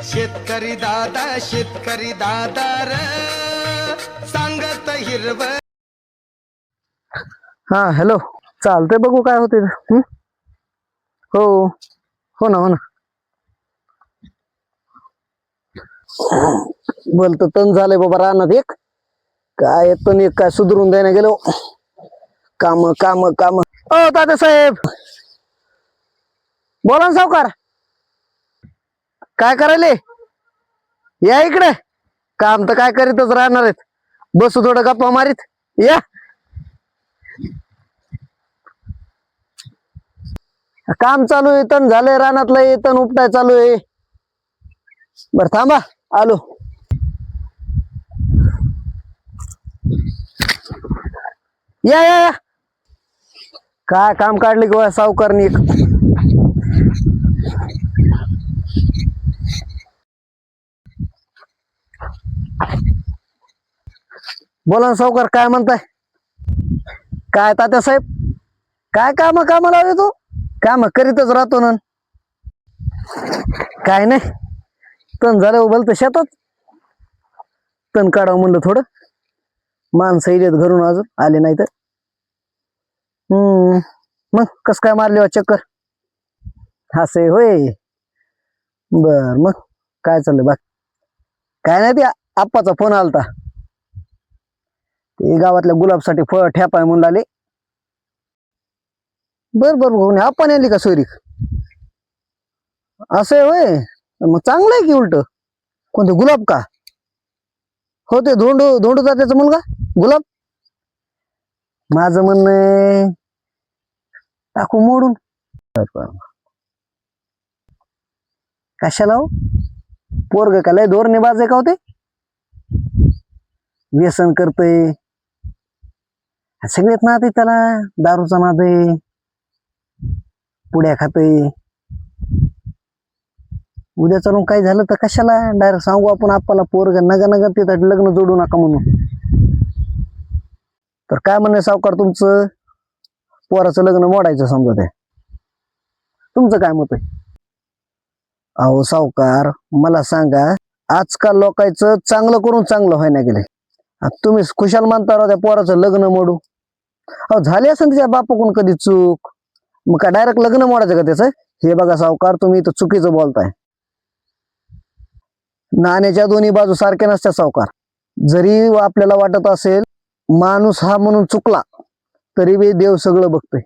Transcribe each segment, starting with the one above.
शेतकरी दादा र सांगत हिरव. हा हॅलो, चालतंय, बघू काय होते. हो हो ना, हो ना. बोलतो तण झालंय बाबा रानात. एक काय येतो एक काय सुधरून द्यायला गेलो. काम काम काम. ओ तात्या साहेब, बोला ना सावकार. काय करायले? या इकडे. काम तर काय करीतच राहणार आहेत. बसू थोडं गप्पा मारीत. या. काम चालू आहे, तण झालंय रानातलं, तण उपटाय चालू आहे. बर थांबा, आलो. या या या. काय काम काढले किंवा सावकारनी. बोला ना सावकार, काय म्हणताय? काय तात्या साहेब, काय काम लावले तू? काम करीतच राहतो ना. काय नाही, तण झालं बोलत शेतात. तण काढावं म्हणलं थोडं. माणसं येत घरून अजून आले नाही तर. मग कस काय मारले वा चक्कर? असे होय. बर, मग काय चाललंय बाकी? काय नाही, ते आप्पाचा फोन आलता. ते गावातल्या गुलाबसाठी फळ ठेपाय म्हणून आले. बर बर भाऊ, आपण आली का सोयरीक? असं होय. मग चांगलं आहे की उलट. कोणते गुलाब का? हो, ते धोंडू जात्याचा मुलगा गुलाब. माझं म्हणणं टाकू मोडून. कशाला हो? पोरग का लय धोरणे बाज आहे का होते? व्यसन करतय सगळेच नाद आहे त्याला. दारूचा नाद आहे, पुड्या खातय. उद्या चालून काही झालं तर कशाला डायरेक्ट सांगू आपण आप्पाला, पोरग नगा नगा तिथं लग्न जोडू नका म्हणून. तर काय म्हणणं सावकार तुमचं? पोराचं लग्न मोडायचं समजत आहे. तुमचं काय मत आहे? अहो सावकार, मला सांगा, आजकाल लोकांचं चांगलं करून चांगलं व्हायला गेले. तुम्ही खुशाल म्हणता राव त्या पोराचं लग्न मोडू. अहो झाली असेल तिच्या बापाकडून कधी चूक, मग काय डायरेक्ट लग्न मोडायचं का त्याचं? हे बघा सावकार, तुम्ही इथं चुकीचं बोलताय. नाण्याच्या दोन्ही बाजू सारख्या नसत्या सावकार. जरी आपल्याला वाटत असेल माणूस हा म्हणून चुकला, तरी बी देव सगळं बघतोय.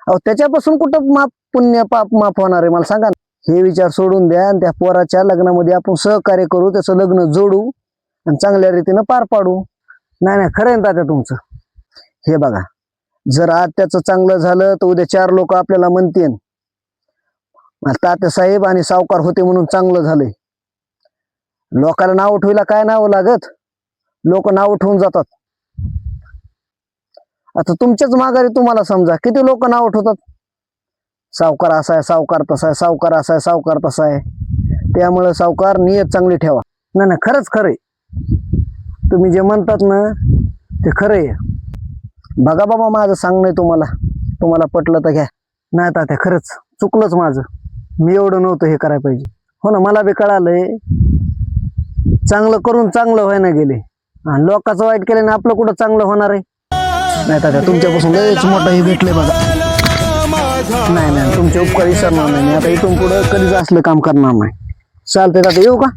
अहो त्याच्यापासून कुठं माप पुण्य पाप माफ होणार आहे मला सांगा ना. हे विचार सोडून द्या आणि त्या पोराच्या लग्नामध्ये आपण सहकार्य करू, त्याचं लग्न जोडू आणि चांगल्या रीतीनं पार पाडू. नाही नाही, खरं आहे तात्या तुमचं. हे बघा, जर आज त्याचं चांगलं झालं तर उद्या 4 लोक आपल्याला म्हणतील तात्या साहेब आणि सावकार होते म्हणून चांगलं झालंय. लोकांना नाव ठेवायला काय नाव लागत? लोक नाव ठेवून जातात. आता तुमच्याच माघारी तुम्हाला समजा किती लोक नाव ठेवतात, सावकार असा आहे, सावकार तसा आहे, सावकार असा आहे, सावकार तसा आहे. त्यामुळे सावकार नियत चांगली ठेवा. नाही नाही, खरंच खरंय. तुम्ही जे म्हणतात ना ते खरंय. बघा बाबा, माझं सांगणं तुम्हाला पटलं तर घ्या. नाही तात्या, खरंच चुकलंच माझं. मी एवढं नव्हतं हे करायला पाहिजे. हो ना, मला बी कळालंय. चांगलं करून चांगलं व्हायला गेले आणि लोकांचं वाईट केल्याने आपलं कुठं चांगलं होणार आहे? नाही तात्या, तुमच्यापासून लयच मोठं हे भेटलंय बघा. नाही नाही, तुमचे उपकार विसरणार नाही. आता इथून पुढं कधीच असलं काम करणार नाही. चालतंय तात्या, येऊ का?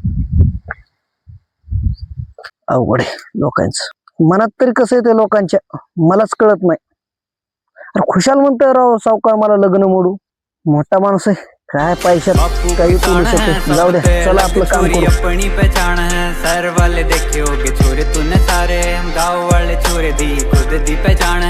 अवघड आहे लोकांचं. मनात तरी कसं आहे ते लोकांच्या, मलाच कळत नाही. अरे खुशाल म्हणतोय राव सावकार मला लग्न मोडू. मोठा माणूस आहे, काय पैशात काही बोलू शकतो. जाऊ द्या, चला आपलं काम करू. अपनी पहचान है, सर वाले देखे होगे छोरे तूने सारे, हम गाँव वाले छोरे दी खुद दी पहचान है.